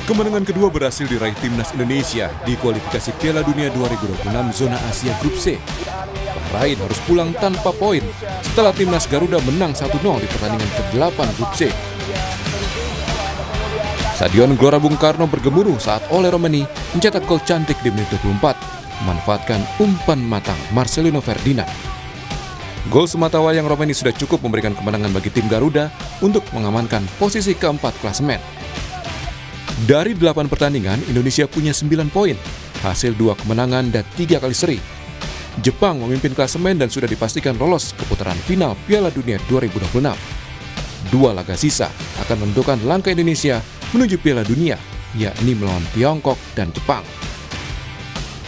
Kemenangan kedua berhasil diraih timnas Indonesia di kualifikasi Piala Dunia 2026 zona Asia Grup C. Bahrain harus pulang tanpa poin setelah timnas Garuda menang 1-0 di pertandingan ke-8 Grup C. Stadion Gelora Bung Karno bergemuruh saat Ole Romani mencetak gol cantik di menit 24, memanfaatkan umpan matang Marcelino Ferdinand. Gol sematawayang Romani sudah cukup memberikan kemenangan bagi tim Garuda untuk mengamankan posisi keempat klasemen. Dari 8 pertandingan, Indonesia punya 9 poin, hasil 2 kemenangan dan 3 kali seri. Jepang memimpin klasemen dan sudah dipastikan lolos ke putaran final Piala Dunia 2026. 2 laga sisa akan menentukan langkah Indonesia menuju Piala Dunia, yakni melawan Tiongkok dan Jepang.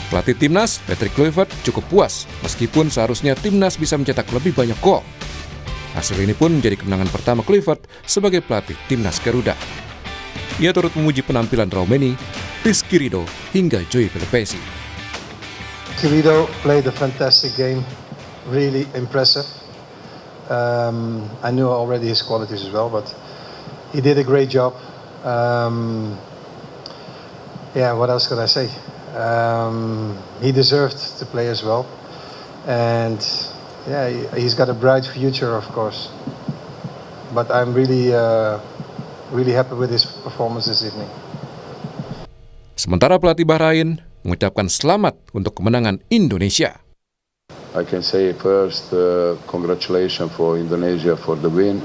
Pelatih timnas, Patrick Kluivert, cukup puas meskipun seharusnya timnas bisa mencetak lebih banyak gol. Hasil ini pun menjadi kemenangan pertama Kluivert sebagai pelatih timnas Garuda. Ia turut memuji penampilan Romani, Rizky Ridho, hingga Joey Pelupesi. Ridho played a fantastic game, really impressive. I knew already his qualities as well, but he did a great job. What else could I say? He deserved to play as well, and he's got a bright future, of course. But I'm really happy with his performance this evening. Sementara pelatih Bahrain mengucapkan selamat untuk kemenangan Indonesia. I can say first, congratulations for Indonesia for the win.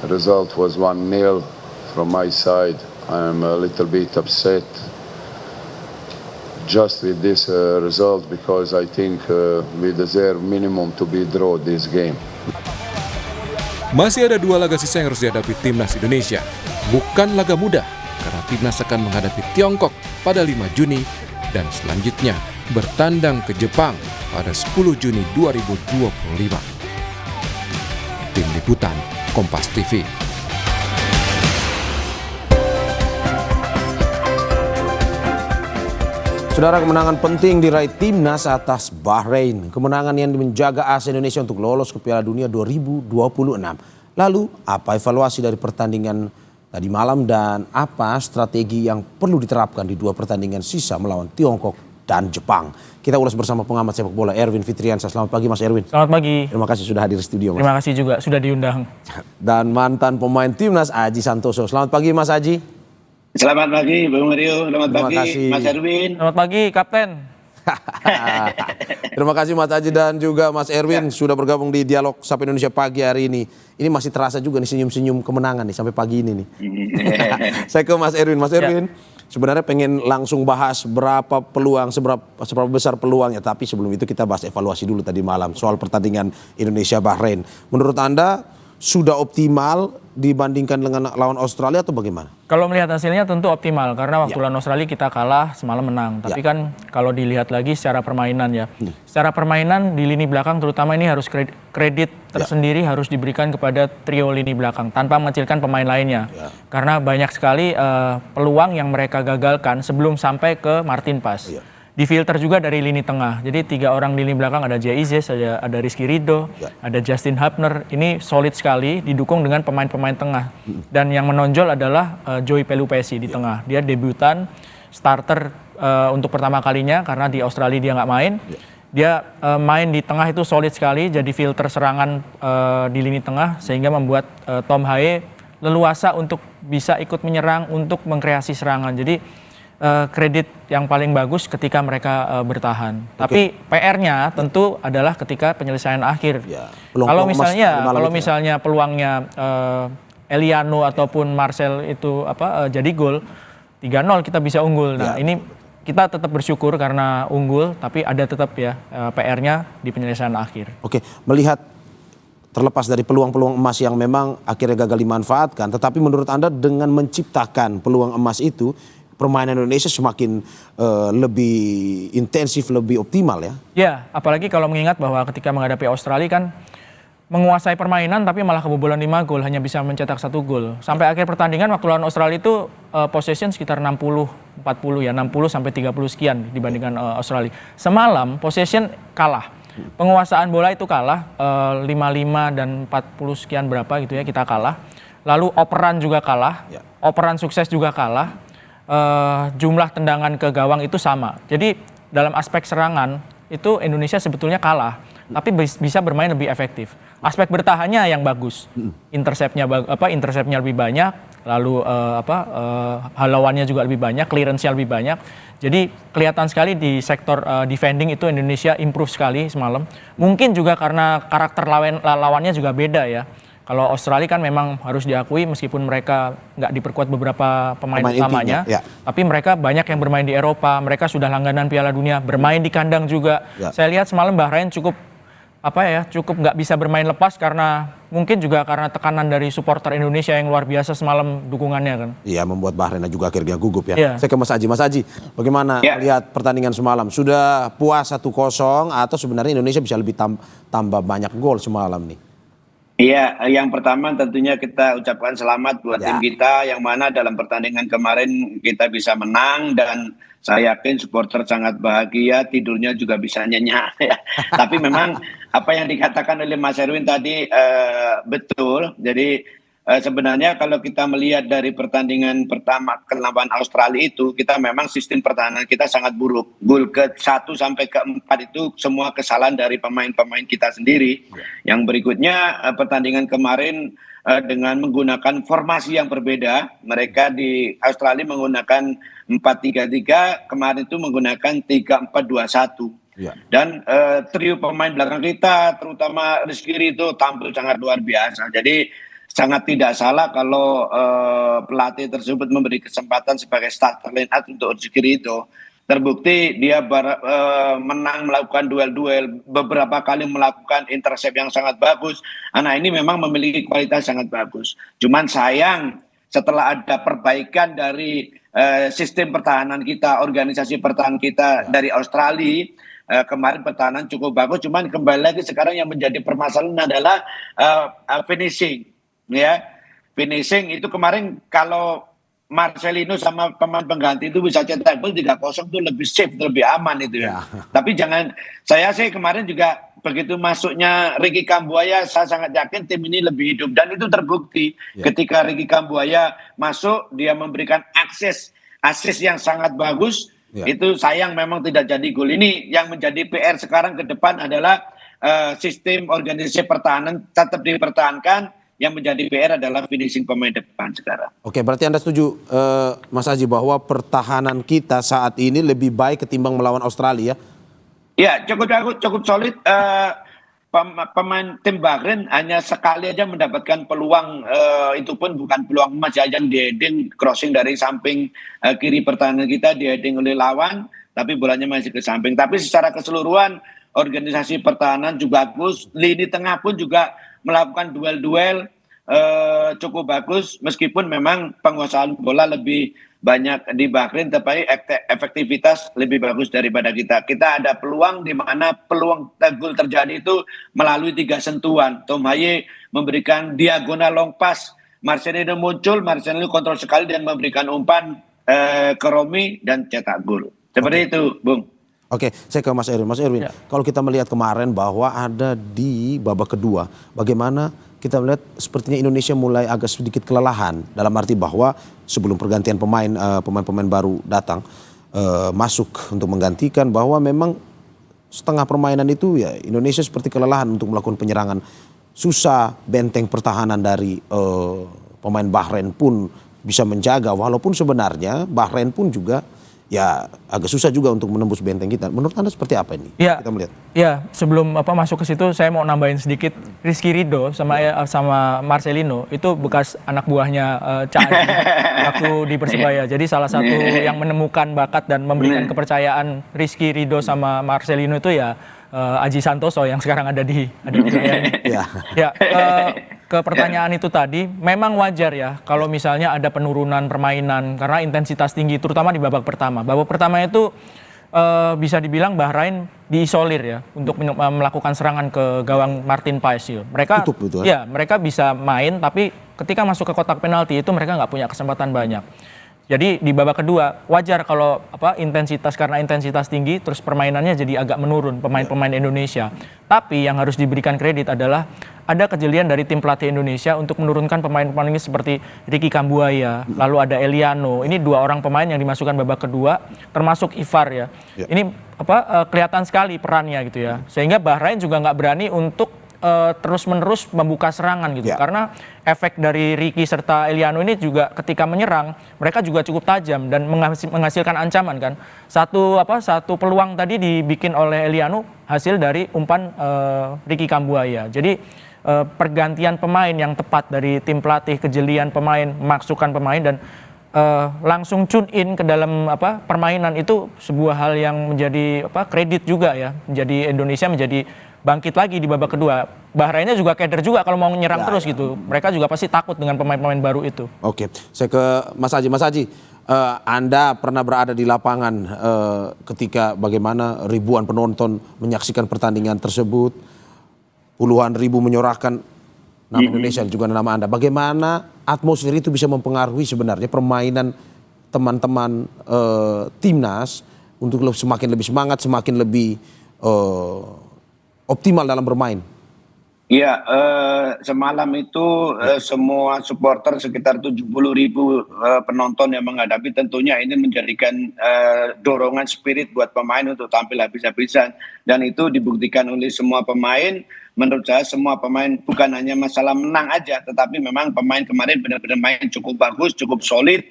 The result was 1-0 from my side. I'm a little bit upset just with this result because I think we deserve minimum to be draw this game. Masih ada 2 laga sisa yang harus dihadapi timnas Indonesia. Bukan laga mudah, karena timnas akan menghadapi Tiongkok pada 5 Juni dan selanjutnya bertandang ke Jepang pada 10 Juni 2025. Tim Liputan, Kompas TV. Saudara, kemenangan penting diraih timnas atas Bahrain. Kemenangan yang menjaga asa Indonesia untuk lolos ke Piala Dunia 2026. Lalu, apa evaluasi dari pertandingan tadi malam dan apa strategi yang perlu diterapkan di 2 pertandingan sisa melawan Tiongkok dan Jepang? Kita ulas bersama pengamat sepak bola Erwin Fitriansyah. Selamat pagi Mas Erwin. Selamat pagi. Terima kasih sudah hadir di studio Mas. Terima kasih juga sudah diundang. Dan mantan pemain timnas Aji Santoso. Selamat pagi Mas Aji. Selamat pagi Bung Rio, selamat Terima pagi kasih. Mas Erwin. Selamat pagi Kapten. Terima kasih Mas Aji dan juga Mas Erwin sudah bergabung di Dialog Sapa Indonesia pagi hari ini. Ini masih terasa juga nih senyum-senyum kemenangan nih sampai pagi ini nih. Saya ke Mas Erwin. Mas Erwin, sebenarnya pengen langsung bahas berapa peluang, seberapa besar peluangnya. Tapi sebelum itu kita bahas evaluasi dulu tadi malam soal pertandingan Indonesia-Bahrain. Menurut Anda sudah optimal dibandingkan dengan lawan Australia atau bagaimana? Kalau melihat hasilnya tentu optimal karena waktu lawan Australia kita kalah semalam menang. Tapi kan kalau dilihat lagi secara permainan ya. Secara permainan di lini belakang terutama ini harus kredit tersendiri harus diberikan kepada trio lini belakang tanpa mengecilkan pemain lainnya. Karena banyak sekali peluang yang mereka gagalkan sebelum sampai ke Martin Paes. Difilter juga dari lini tengah. Jadi 3 orang di lini belakang ada Jay Izes, ada Rizky Ridho, ada Justin Hubner. Ini solid sekali didukung dengan pemain-pemain tengah. Dan yang menonjol adalah Joey Pelupesi di tengah. Dia debutan starter untuk pertama kalinya karena di Australia dia nggak main. Dia main di tengah itu solid sekali, jadi filter serangan di lini tengah sehingga membuat Tom Haye leluasa untuk bisa ikut menyerang untuk mengkreasi serangan. Jadi kredit yang paling bagus ketika mereka bertahan. Tapi PR-nya tentu adalah ketika penyelesaian akhir. Kalau misalnya peluangnya Eliano ataupun Marcel itu jadi gol 3-0 kita bisa unggul. Nah, ini kita tetap bersyukur karena unggul, tapi ada tetap ya PR-nya di penyelesaian akhir. Oke, melihat terlepas dari peluang-peluang emas yang memang akhirnya gagal dimanfaatkan, tetapi menurut Anda dengan menciptakan peluang emas itu permainan Indonesia semakin lebih intensif, lebih optimal ya? Ya, apalagi kalau mengingat bahwa ketika menghadapi Australia kan menguasai permainan tapi malah kebobolan 5 gol, hanya bisa mencetak 1 gol. Sampai akhir pertandingan waktu lawan Australia itu possession sekitar 60-40 ya, 60 sampai 30 sekian dibandingkan Australia. Semalam possession kalah. Penguasaan bola itu kalah 55 dan 40 sekian berapa gitu ya, kita kalah. lalu operan juga kalah, Ya. operan sukses juga kalah, jumlah tendangan ke gawang itu sama. Jadi dalam aspek serangan itu Indonesia sebetulnya kalah, tapi bisa bermain lebih efektif. Aspek bertahannya yang bagus, interceptnya lebih banyak, lalu halauannya juga lebih banyak, clearance-nya lebih banyak. Jadi kelihatan sekali di sektor defending itu Indonesia improve sekali semalam. Mungkin juga karena karakter lawannya juga beda ya. Kalau Australia kan memang harus diakui meskipun mereka nggak diperkuat beberapa pemain utamanya, intinya, ya. tapi mereka banyak yang bermain di Eropa, mereka sudah langganan Piala Dunia, bermain di kandang juga. Ya. Saya lihat semalam Bahrain cukup nggak bisa bermain lepas karena mungkin juga karena tekanan dari supporter Indonesia yang luar biasa semalam dukungannya kan. Iya, membuat Bahrain juga akhirnya gugup ya. Iya. Saya ke Mas Aji. Mas Aji, bagaimana melihat pertandingan semalam? Sudah puas 1-0 atau sebenarnya Indonesia bisa lebih tambah banyak gol semalam nih? Iya, yang pertama tentunya kita ucapkan selamat buat tim kita yang mana dalam pertandingan kemarin kita bisa menang dan saya yakin supporter sangat bahagia, tidurnya juga bisa nyenyak ya. Tapi memang apa yang dikatakan oleh Mas Erwin tadi betul. Jadi sebenarnya kalau kita melihat dari pertandingan pertama lawan Australia itu, kita memang sistem pertahanan kita sangat buruk. Gol ke-1 sampai ke-4 itu semua kesalahan dari pemain-pemain kita sendiri. Yang berikutnya pertandingan kemarin dengan menggunakan formasi yang berbeda. Mereka di Australia menggunakan 4-3-3, kemarin itu menggunakan 3-4-2-1. Ya. Dan trio pemain belakang kita, terutama Rizky Ridho tampil sangat luar biasa. Jadi sangat tidak salah kalau pelatih tersebut memberi kesempatan sebagai starter line up untuk Rizky Ridho. Terbukti dia menang melakukan duel-duel, beberapa kali melakukan intercept yang sangat bagus. Anak ini memang memiliki kualitas sangat bagus. Cuman sayang setelah ada perbaikan dari sistem pertahanan kita, organisasi pertahanan kita dari Australia, kemarin pertahanan cukup bagus. Cuman kembali lagi sekarang yang menjadi permasalahan adalah finishing. Ya, finishing itu kemarin kalau Marcelino sama pemain pengganti itu bisa cetak gol 3-0 itu lebih safe, lebih aman itu ya. Tapi jangan, saya sih kemarin juga begitu masuknya Ricky Kambuaya, saya sangat yakin tim ini lebih hidup dan itu terbukti ketika Ricky Kambuaya masuk, dia memberikan akses yang sangat bagus. Itu sayang memang tidak jadi gol. Ini yang menjadi PR sekarang ke depan adalah sistem organisasi pertahanan tetap dipertahankan. Yang menjadi PR adalah finishing pemain depan sekarang. Oke, berarti Anda setuju Mas Aji bahwa pertahanan kita saat ini lebih baik ketimbang melawan Australia? Ya, cukup solid. Pemain tim Bahrain hanya sekali aja mendapatkan peluang, itu pun bukan peluang emas, jajan di-heading crossing dari samping kiri pertahanan kita, di-heading oleh lawan, tapi bolanya masih ke samping. Tapi secara keseluruhan organisasi pertahanan juga bagus, lini tengah pun juga melakukan duel-duel cukup bagus, meskipun memang penguasaan bola lebih banyak di Bahrain, tapi efektivitas lebih bagus daripada kita. Kita ada peluang di mana peluang gol terjadi itu melalui 3 sentuhan. Tom Haye memberikan diagonal long pass, Marcelino muncul, Marcelino kontrol sekali dan memberikan umpan ke Romi dan cetak gol. Seperti itu, Bung. Oke, saya ke Mas Erwin. Mas Erwin, kalau kita melihat kemarin bahwa ada di babak kedua, bagaimana kita melihat sepertinya Indonesia mulai agak sedikit kelelahan dalam arti bahwa sebelum pergantian pemain baru datang masuk untuk menggantikan, bahwa memang setengah permainan itu ya Indonesia seperti kelelahan untuk melakukan penyerangan. Susah benteng pertahanan dari pemain Bahrain pun bisa menjaga, walaupun sebenarnya Bahrain pun juga ya agak susah juga untuk menembus benteng kita. Menurut Anda seperti apa ini? Ya, kita melihat. Ya, sebelum masuk ke situ saya mau nambahin sedikit. Rizky Ridho sama Marcelino itu bekas anak buahnya Cak Aji waktu di Persebaya. Jadi salah satu yang menemukan bakat dan memberikan kepercayaan Rizky Ridho sama Marcelino itu ya Aji Santoso yang sekarang ada di ini. Ke pertanyaan itu tadi, memang wajar ya kalau misalnya ada penurunan permainan karena intensitas tinggi, terutama di babak pertama. Babak pertama itu bisa dibilang Bahrain diisolir ya untuk melakukan serangan ke gawang Martin Paesio. Mereka mereka bisa main, tapi ketika masuk ke kotak penalti itu mereka nggak punya kesempatan banyak. Jadi di babak kedua wajar kalau karena intensitas tinggi terus permainannya jadi agak menurun pemain-pemain Indonesia. Tapi yang harus diberikan kredit adalah ada kejelian dari tim pelatih Indonesia untuk menurunkan pemain-pemain ini seperti Ricky Kambuaya, lalu ada Eliano. Ini 2 orang pemain yang dimasukkan babak kedua, termasuk Ivar ya. Ini kelihatan sekali perannya gitu ya. Sehingga Bahrain juga nggak berani untuk terus-menerus membuka serangan gitu. Karena efek dari Ricky serta Eliano ini juga ketika menyerang mereka juga cukup tajam dan menghasilkan ancaman kan. Satu peluang tadi dibikin oleh Eliano hasil dari umpan Ricky Kambuaya. Jadi pergantian pemain yang tepat dari tim pelatih, kejelian pemain, memasukkan pemain dan langsung tune in ke dalam permainan itu sebuah hal yang menjadi kredit juga ya. Jadi Indonesia menjadi bangkit lagi di babak kedua. Bahrainnya juga keder juga kalau mau nyerang terus gitu. Mereka juga pasti takut dengan pemain-pemain baru itu. Oke, saya ke Mas Haji. Mas Haji, Anda pernah berada di lapangan ketika bagaimana ribuan penonton menyaksikan pertandingan tersebut, puluhan ribu menyorakkan nama Indonesia dan juga nama Anda. Bagaimana atmosfer itu bisa mempengaruhi sebenarnya permainan teman-teman timnas untuk semakin lebih semangat, semakin lebih optimal dalam bermain? Iya, semalam itu semua supporter sekitar 70.000 penonton yang menghadapi, tentunya ini menjadikan dorongan spirit buat pemain untuk tampil habis-habisan. Dan itu dibuktikan oleh semua pemain. Menurut saya semua pemain bukan hanya masalah menang aja, tetapi memang pemain kemarin benar-benar main cukup bagus, cukup solid.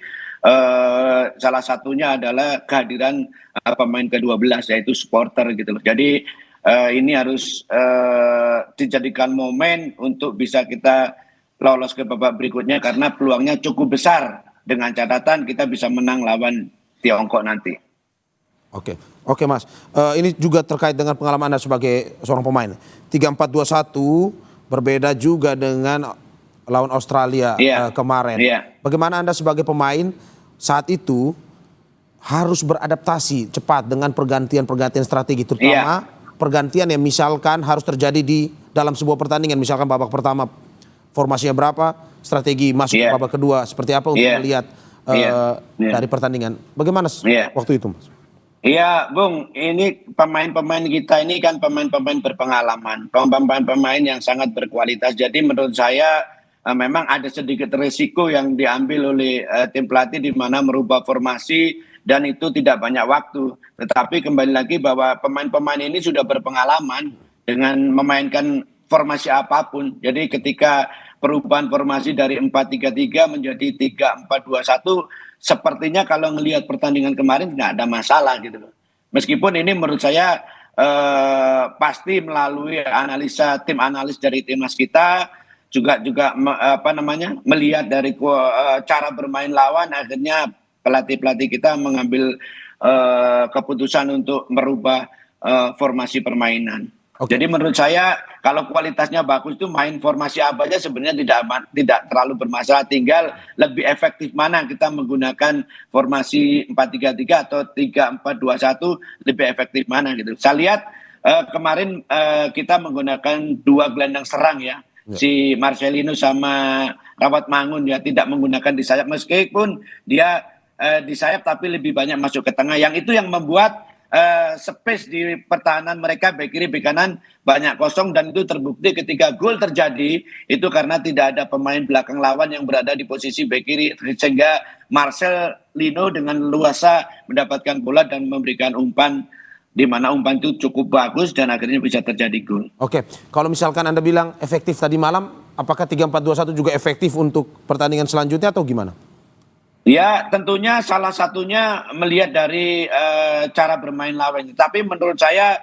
Salah satunya adalah kehadiran pemain ke-12 yaitu supporter gitu loh. Jadi ini harus dijadikan momen untuk bisa kita lolos ke babak berikutnya karena peluangnya cukup besar dengan catatan kita bisa menang lawan Tiongkok nanti. Oke Mas, ini juga terkait dengan pengalaman Anda sebagai seorang pemain. 3-4-2-1 berbeda juga dengan lawan Australia kemarin. Bagaimana Anda sebagai pemain saat itu harus beradaptasi cepat dengan pergantian-pergantian strategi, terutama pergantian yang misalkan harus terjadi di dalam sebuah pertandingan, misalkan babak pertama formasinya berapa, strategi masuk ke babak kedua seperti apa untuk melihat dari pertandingan. Bagaimana waktu itu, Mas? Iya, Bung, ini pemain-pemain kita ini kan pemain-pemain berpengalaman, pemain-pemain yang sangat berkualitas. Jadi menurut saya memang ada sedikit risiko yang diambil oleh tim pelatih di mana merubah formasi dan itu tidak banyak waktu. Tetapi kembali lagi bahwa pemain-pemain ini sudah berpengalaman dengan memainkan formasi apapun. Jadi ketika perubahan formasi dari 4-3-3 menjadi 3-4-2-1, sepertinya kalau melihat pertandingan kemarin nggak ada masalah gitu loh. Meskipun ini menurut saya pasti melalui analisa tim analis dari timnas kita, juga melihat dari cara bermain lawan, akhirnya pelatih-pelatih kita mengambil keputusan untuk merubah formasi permainan. Jadi menurut saya kalau kualitasnya bagus itu main formasi apa aja sebenarnya tidak terlalu bermasalah. Tinggal lebih efektif mana kita menggunakan formasi 4-3-3 atau 3-4-2-1 lebih efektif mana gitu. Saya lihat kemarin kita menggunakan 2 gelandang serang ya. Si Marcelino sama Rawat Mangun ya, tidak menggunakan di sayap meskipun dia di sayap tapi lebih banyak masuk ke tengah. Yang itu yang membuat space di pertahanan mereka back kiri back kanan banyak kosong, dan itu terbukti ketika gol terjadi itu karena tidak ada pemain belakang lawan yang berada di posisi back kiri, sehingga Marcelino dengan luasa mendapatkan bola dan memberikan umpan di mana umpan itu cukup bagus dan akhirnya bisa terjadi gol. Oke, kalau misalkan Anda bilang efektif tadi malam, apakah 3-4-2-1 juga efektif untuk pertandingan selanjutnya atau gimana? Ya, tentunya salah satunya melihat dari cara bermain lawan. Tapi menurut saya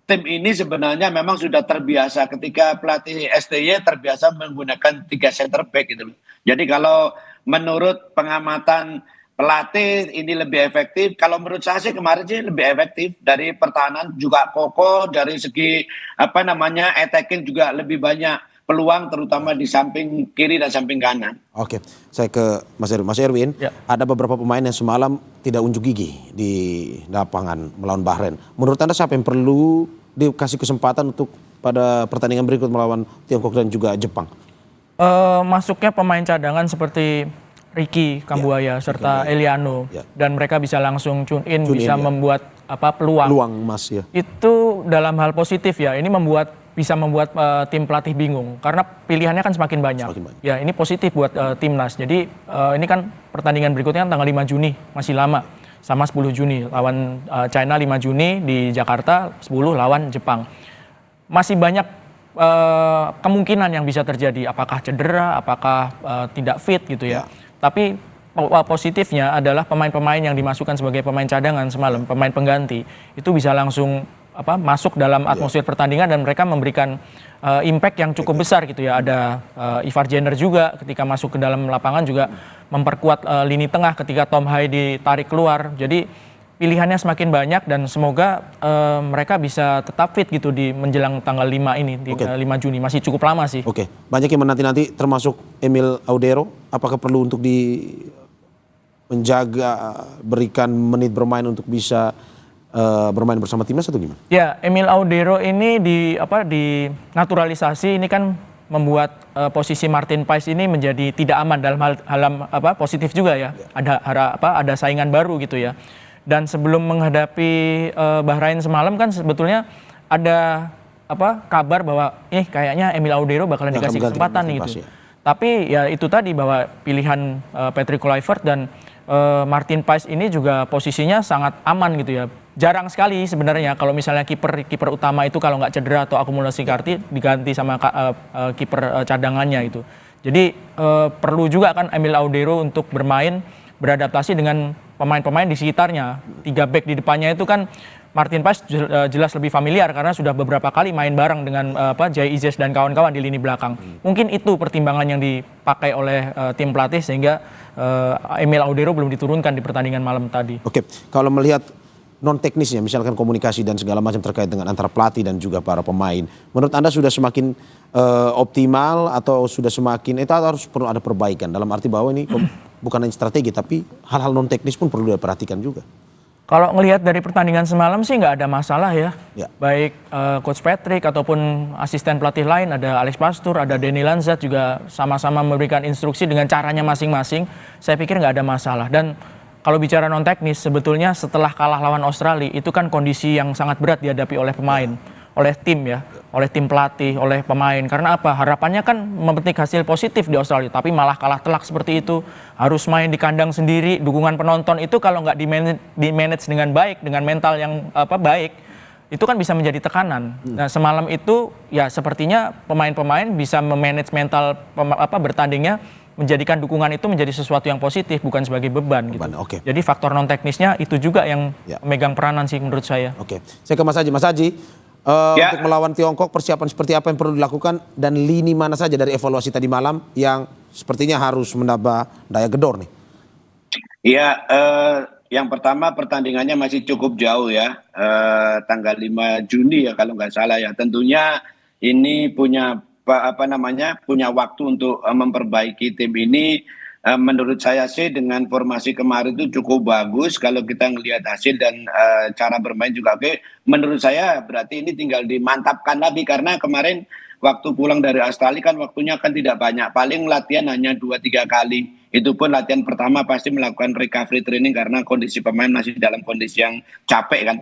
tim ini sebenarnya memang sudah terbiasa ketika pelatih STY terbiasa menggunakan 3 center back gitu. Jadi kalau menurut pengamatan pelatih ini lebih efektif. Kalau menurut saya sih kemarin sih lebih efektif, dari pertahanan juga kokoh, dari segi attacking juga lebih banyak peluang terutama di samping kiri dan samping kanan. Oke, saya ke Mas Erwin. Mas Erwin, ada beberapa pemain yang semalam tidak unjuk gigi di lapangan melawan Bahrain. Menurut Anda siapa yang perlu dikasih kesempatan untuk pada pertandingan berikut melawan Tiongkok dan juga Jepang? Masuknya pemain cadangan seperti Ricky Kambuaya serta Eliano Ya. dan mereka bisa langsung tune in, Tune in, bisa ya. membuat peluang. Peluang emas ya. Itu dalam hal positif ya. Ini bisa membuat tim pelatih bingung karena pilihannya kan semakin banyak. Semakin banyak. Ya, ini positif buat timnas. Jadi ini kan pertandingan berikutnya kan tanggal 5 Juni, masih lama. Sama 10 Juni lawan China, 5 Juni di Jakarta, 10 lawan Jepang. Masih banyak kemungkinan yang bisa terjadi, apakah cedera, apakah tidak fit gitu ya. Tapi positifnya adalah pemain-pemain yang dimasukkan sebagai pemain cadangan semalam, pemain pengganti, itu bisa langsung masuk dalam atmosfer pertandingan dan mereka memberikan impact yang cukup besar gitu ya. Ada Ivar Jenner juga ketika masuk ke dalam lapangan juga memperkuat lini tengah ketika Tom Hai ditarik keluar. Jadi pilihannya semakin banyak dan semoga mereka bisa tetap fit gitu di menjelang tanggal 5 ini, 5 Juni. Masih cukup lama sih. Oke, banyak yang menanti-nanti termasuk Emil Audero. Apakah perlu untuk menjaga, berikan menit bermain untuk bisa bermain bersama timnas atau gimana? Ya, Emil Audero ini dinaturalisasi ini kan membuat posisi Martin Paes ini menjadi tidak aman dalam hal positif juga ya. Ada saingan baru gitu ya. Dan sebelum menghadapi Bahrain semalam kan sebetulnya ada kabar bahwa kayaknya Emil Audero bakalan dikasih kesempatan nih gitu. Tapi ya itu tadi bahwa pilihan Patrick Kluivert dan Martin Paes ini juga posisinya sangat aman gitu ya. Jarang sekali sebenarnya kalau misalnya kiper utama itu kalau nggak cedera atau akumulasi kartu diganti sama kiper cadangannya itu. Jadi perlu juga kan Emil Audero untuk bermain beradaptasi dengan pemain-pemain di sekitarnya. 3 back di depannya itu kan Martin Paes jelas lebih familiar karena sudah beberapa kali main bareng dengan Jai Izes dan kawan-kawan di lini belakang. Mungkin itu pertimbangan yang dipakai oleh tim pelatih sehingga Emil Audero belum diturunkan di pertandingan malam tadi. Oke, kalau melihat non teknisnya misalkan komunikasi dan segala macam terkait dengan antara pelatih dan juga para pemain, menurut Anda sudah semakin optimal atau sudah semakin itu harus perlu ada perbaikan dalam arti bahwa ini bukan hanya strategi tapi hal-hal non teknis pun perlu diperhatikan juga. Kalau ngelihat dari pertandingan semalam sih nggak ada masalah ya. Baik Coach Patrick ataupun asisten pelatih lain, ada Alex Pastur, ada Denny Lanzat juga sama-sama memberikan instruksi dengan caranya masing-masing. Saya pikir nggak ada masalah. Dan kalau bicara non teknis sebetulnya setelah kalah lawan Australia itu kan kondisi yang sangat berat dihadapi oleh pemain, oleh tim ya, oleh tim pelatih, oleh pemain. Karena apa? Harapannya kan memetik hasil positif di Australia, tapi malah kalah telak seperti itu. Harus main di kandang sendiri, dukungan penonton itu kalau nggak di-manage dengan baik, dengan mental yang baik, itu kan bisa menjadi tekanan. Nah semalam itu ya sepertinya pemain-pemain bisa memanage mental bertandingnya, menjadikan dukungan itu menjadi sesuatu yang positif, bukan sebagai beban gitu. Jadi faktor non teknisnya itu juga yang memegang peranan sih menurut saya. Oke, saya ke Mas Haji. Mas Haji, untuk melawan Tiongkok persiapan seperti apa yang perlu dilakukan dan lini mana saja dari evaluasi tadi malam yang sepertinya harus menambah daya gedor nih? Iya, yang pertama pertandingannya masih cukup jauh ya, tanggal 5 Juni ya kalau nggak salah ya. Tentunya ini punya punya waktu untuk memperbaiki tim ini. Menurut saya sih dengan formasi kemarin itu cukup bagus kalau kita ngelihat hasil dan cara bermain juga oke. Menurut saya berarti ini tinggal dimantapkan lagi karena kemarin waktu pulang dari Australia kan waktunya kan tidak banyak, paling latihan hanya 2-3 kali. Itu pun latihan pertama pasti melakukan recovery training karena kondisi pemain masih dalam kondisi yang capek kan,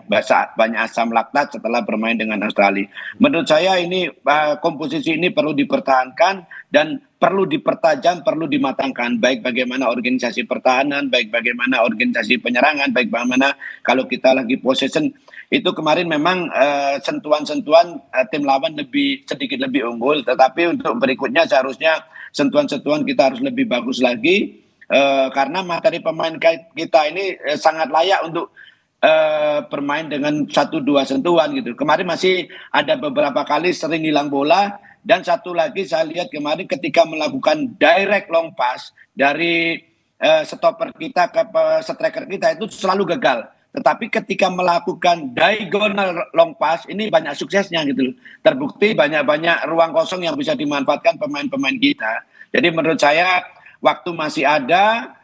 banyak asam laktat setelah bermain dengan Australia. Menurut saya ini komposisi ini perlu dipertahankan dan perlu dipertajam, perlu dimatangkan. Baik bagaimana organisasi pertahanan, baik bagaimana organisasi penyerangan, baik bagaimana kalau kita lagi possession. Itu kemarin memang sentuhan-sentuhan tim lawan sedikit lebih unggul, tetapi untuk berikutnya seharusnya sentuhan-sentuhan kita harus lebih bagus lagi karena materi pemain kita ini sangat layak untuk bermain dengan 1-2 sentuhan gitu. Kemarin masih ada beberapa kali sering hilang bola dan satu lagi saya lihat kemarin ketika melakukan direct long pass dari stopper kita ke striker kita itu selalu gagal. Tetapi ketika melakukan diagonal long pass ini banyak suksesnya gitu loh. Terbukti banyak-banyak ruang kosong yang bisa dimanfaatkan pemain-pemain kita. Jadi menurut saya waktu masih ada,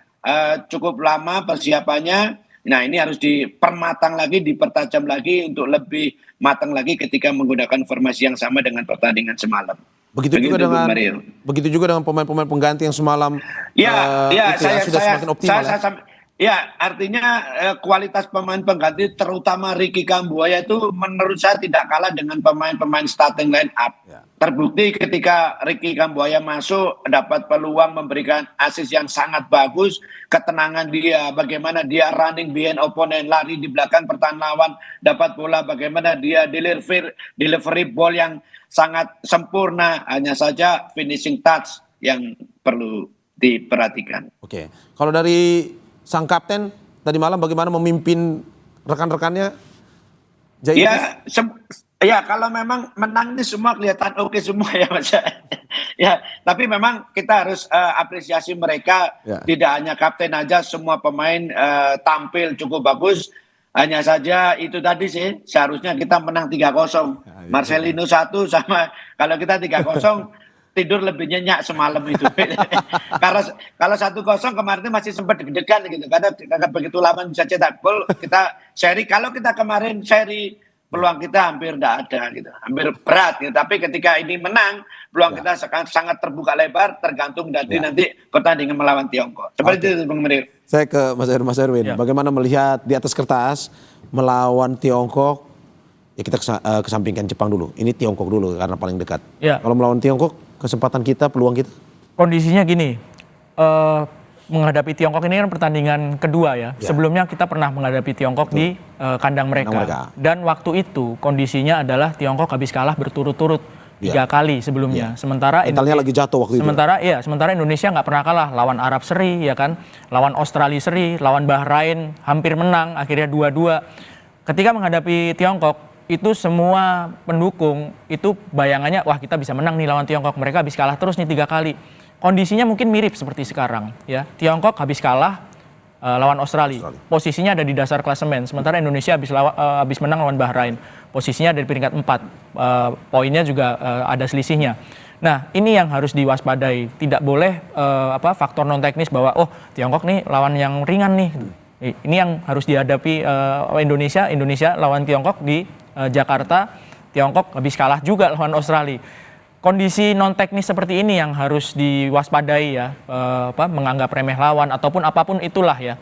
cukup lama persiapannya. Nah ini harus dipermatang lagi, dipertajam lagi untuk lebih matang lagi ketika menggunakan formasi yang sama dengan pertandingan semalam. Begitu juga dengan pemain-pemain pengganti yang semalam sudah semakin optimal. Artinya kualitas pemain pengganti terutama Ricky Kambuaya itu menurut saya tidak kalah dengan pemain-pemain starting line up. Terbukti ketika Ricky Kambuaya masuk dapat peluang memberikan assist yang sangat bagus, ketenangan dia, bagaimana dia running behind opponent, lari di belakang pertahanan lawan, dapat bola, bagaimana dia delivery ball yang sangat sempurna, hanya saja finishing touch yang perlu diperhatikan. Oke, kalau dari sang kapten tadi malam bagaimana memimpin rekan-rekannya? Ya, kalau memang menang ini semua kelihatan oke semua ya Mas. Ya, tapi memang kita harus apresiasi mereka. Tidak hanya kapten aja, semua pemain tampil cukup bagus. Hanya saja itu tadi sih, seharusnya kita menang 3-0. Marcelino 1 sama kalau kita 3-0 tidur lebih nyenyak semalam itu. Kalau 1-0 kemarin masih sempat deg-degan gitu. Karena begitu lama bisa cetak gol, kita seri. Kalau kita kemarin seri, peluang kita hampir tidak ada gitu. Hampir berat gitu. Tapi ketika ini menang, peluang kita sangat terbuka lebar, tergantung dari nanti pertandingan melawan Tiongkok. Seperti itu Bang Merir. Saya ke Mas Erwin. Bagaimana melihat di atas kertas melawan Tiongkok? Ya kita kesampingkan Jepang dulu. Ini Tiongkok dulu karena paling dekat. Kalau melawan Tiongkok, kesempatan kita, peluang kita? Kondisinya gini, menghadapi Tiongkok ini kan pertandingan kedua ya. Sebelumnya kita pernah menghadapi Tiongkok di kandang mereka. Dan waktu itu kondisinya adalah Tiongkok habis kalah berturut-turut 3 kali sebelumnya. Sementara mentalnya lagi jatuh waktu itu. Sementara Indonesia nggak pernah kalah, lawan Arab seri ya kan, lawan Australia seri, lawan Bahrain hampir menang, akhirnya 2-2. Ketika menghadapi Tiongkok, itu semua pendukung itu bayangannya wah kita bisa menang nih lawan Tiongkok, mereka habis kalah terus nih 3 kali. Kondisinya mungkin mirip seperti sekarang ya. Tiongkok habis kalah lawan Australia. Posisinya ada di dasar klasemen, sementara Indonesia habis menang lawan Bahrain. Posisinya ada di peringkat 4. Poinnya juga ada selisihnya. Nah, ini yang harus diwaspadai. Tidak boleh faktor non teknis bahwa Tiongkok nih lawan yang ringan nih. Ini yang harus dihadapi Indonesia lawan Tiongkok di Jakarta. Tiongkok habis kalah juga lawan Australia. Kondisi non teknis seperti ini yang harus diwaspadai ya, menganggap remeh lawan ataupun apapun itulah ya.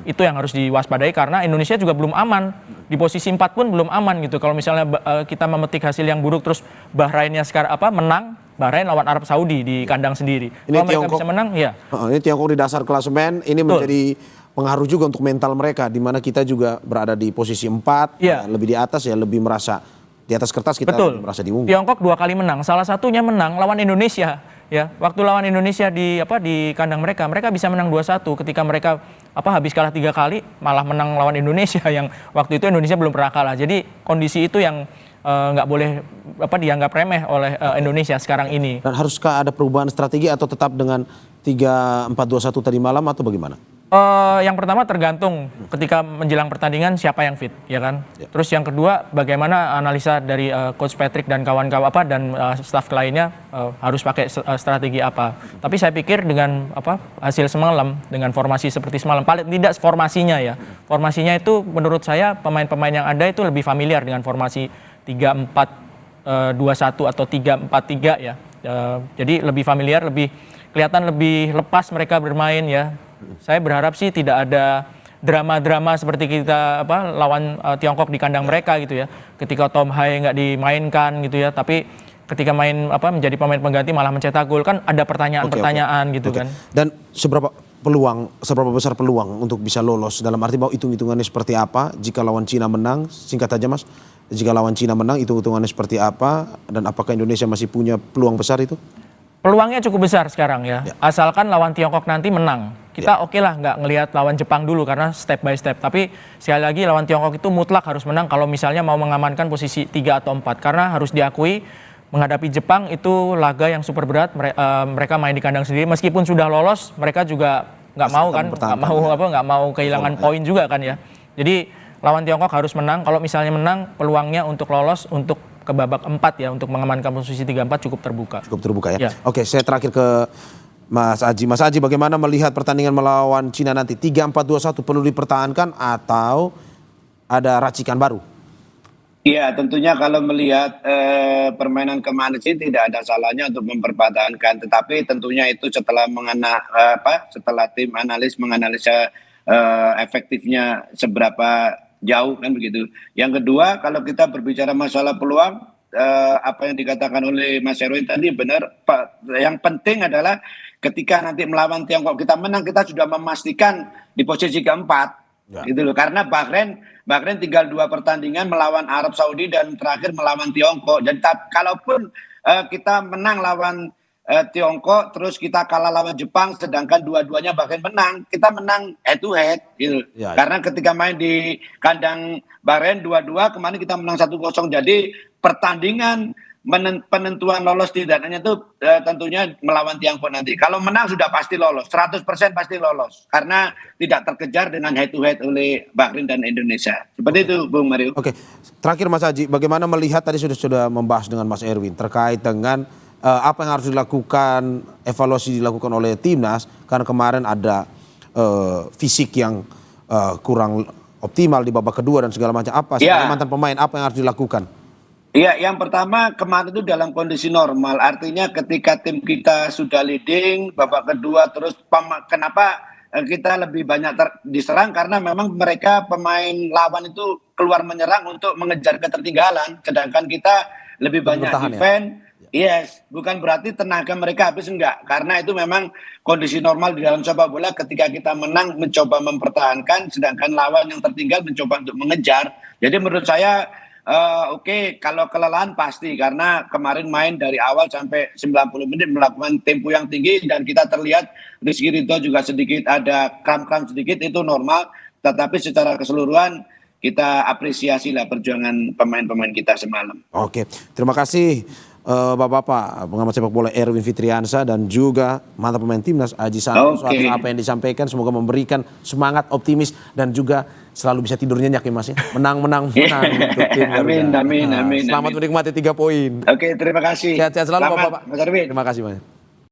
Itu yang harus diwaspadai karena Indonesia juga belum aman. Di posisi 4 pun belum aman gitu. Kalau misalnya kita memetik hasil yang buruk terus Bahrainnya sekarang menang, Bahrain lawan Arab Saudi di kandang sendiri. Kalau mereka bisa menang ya. Ini Tiongkok di dasar klasemen, ini menjadi pengaruh juga untuk mental mereka, di mana kita juga berada di posisi 4, lebih di atas ya, lebih merasa di atas kertas kita lebih merasa diunggul. Tiongkok 2 kali menang, salah satunya menang lawan Indonesia ya. Waktu lawan Indonesia di kandang mereka bisa menang 2-1 ketika mereka habis kalah 3 kali malah menang lawan Indonesia yang waktu itu Indonesia belum pernah kalah. Jadi kondisi itu yang nggak boleh dianggap remeh oleh Indonesia sekarang ini. Dan haruskah ada perubahan strategi atau tetap dengan 3-4-2-1 tadi malam atau bagaimana? Yang pertama tergantung ketika menjelang pertandingan siapa yang fit, ya kan. Terus yang kedua bagaimana analisa dari Coach Patrick dan kawan-kawan dan staf lainnya harus pakai strategi apa. Tapi saya pikir dengan hasil semalam, dengan formasi seperti semalam, paling tidak formasinya ya. Formasinya itu menurut saya pemain-pemain yang ada itu lebih familiar dengan formasi 3-4-2-1 atau 3-4-3 ya. Jadi lebih familiar, lebih kelihatan lebih lepas mereka bermain ya. Saya berharap sih tidak ada drama-drama seperti kita lawan Tiongkok di kandang mereka gitu ya. Ketika Tom Hai nggak dimainkan gitu ya, tapi ketika main menjadi pemain pengganti malah mencetak gol, kan ada pertanyaan-pertanyaan gitu kan. Dan seberapa besar peluang untuk bisa lolos, dalam arti bahwa hitung-hitungannya seperti apa jika lawan Cina menang? Singkat aja Mas, jika lawan Cina menang hitung-hitungannya seperti apa, dan apakah Indonesia masih punya peluang besar itu? Peluangnya cukup besar sekarang ya. Asalkan lawan Tiongkok nanti menang. Kita oke lah nggak ngelihat lawan Jepang dulu karena step by step. Tapi sekali lagi lawan Tiongkok itu mutlak harus menang kalau misalnya mau mengamankan posisi 3 atau 4. Karena harus diakui menghadapi Jepang itu laga yang super berat. Mereka main di kandang sendiri. Meskipun sudah lolos, mereka juga nggak mau kan, nggak mau kehilangan poin juga kan ya. Jadi lawan Tiongkok harus menang. Kalau misalnya menang, peluangnya untuk lolos untuk ke babak 4 ya, untuk mengamankan posisi 3-4 cukup terbuka. Cukup terbuka ya. Oke, saya terakhir ke Mas Aji. Mas Aji, bagaimana melihat pertandingan melawan Cina nanti? 3-4-2-1 perlu dipertahankan atau ada racikan baru? Iya, tentunya kalau melihat permainan kemarin sih tidak ada salahnya untuk mempertahankan, tetapi tentunya itu setelah setelah tim analis menganalisa efektifnya seberapa jauh kan begitu. Yang kedua, kalau kita berbicara masalah peluang, apa yang dikatakan oleh Mas Erwin tadi benar, Pak. Yang penting adalah ketika nanti melawan Tiongkok kita menang, kita sudah memastikan di posisi keempat. Ya. Gitu loh, karena Bahrain tinggal 2 pertandingan melawan Arab Saudi dan terakhir melawan Tiongkok. Jadi kalaupun kita menang lawan Tiongkok, terus kita kalah lawan Jepang, sedangkan dua-duanya Bahrain menang, kita menang head to head gitu. Ya. Karena ketika main di kandang Bahrain 2-2, kemarin kita menang 1-0. Jadi pertandingan penentuan lolos tidaknya itu tentunya melawan Tiongkok nanti. Kalau menang sudah pasti lolos, 100% pasti lolos. Karena tidak terkejar dengan head to head oleh Bahrain dan Indonesia. Seperti itu Bung Mario. Oke, terakhir Mas Haji, bagaimana melihat tadi sudah membahas dengan Mas Erwin terkait dengan apa yang harus dilakukan, evaluasi dilakukan oleh timnas karena kemarin ada fisik yang kurang optimal di babak kedua dan segala macam. Apa sebagai mantan pemain apa yang harus dilakukan? Iya, yang pertama kemarin itu dalam kondisi normal, artinya ketika tim kita sudah leading, babak kedua terus kenapa kita lebih banyak diserang karena memang mereka pemain lawan itu keluar menyerang untuk mengejar ketertinggalan, sedangkan kita lebih banyak defend. Ya? Yes, bukan berarti tenaga mereka habis, enggak, karena itu memang kondisi normal di dalam sepak bola. Ketika kita menang mencoba mempertahankan, sedangkan lawan yang tertinggal mencoba untuk mengejar. Jadi menurut saya oke, kalau kelelahan pasti karena kemarin main dari awal sampai 90 menit melakukan tempo yang tinggi dan kita terlihat Rizky Ridho juga sedikit ada kram-kram sedikit, itu normal, tetapi secara keseluruhan kita apresiasi lah perjuangan pemain-pemain kita semalam. Oke, terima kasih Bapak-bapak pengamat sepak bola Erwin Fitriansyah dan juga mantan pemain timnas Aji Santoso. Apa yang disampaikan semoga memberikan semangat optimis dan juga selalu bisa tidur nyenyak ya Mas ya. Menang untuk tim Garuda. Amin. Selamat menikmati 3 poin. Oke, terima kasih. Sehat-sehat selalu Bapak. Mas Arwin. Terima kasih banyak.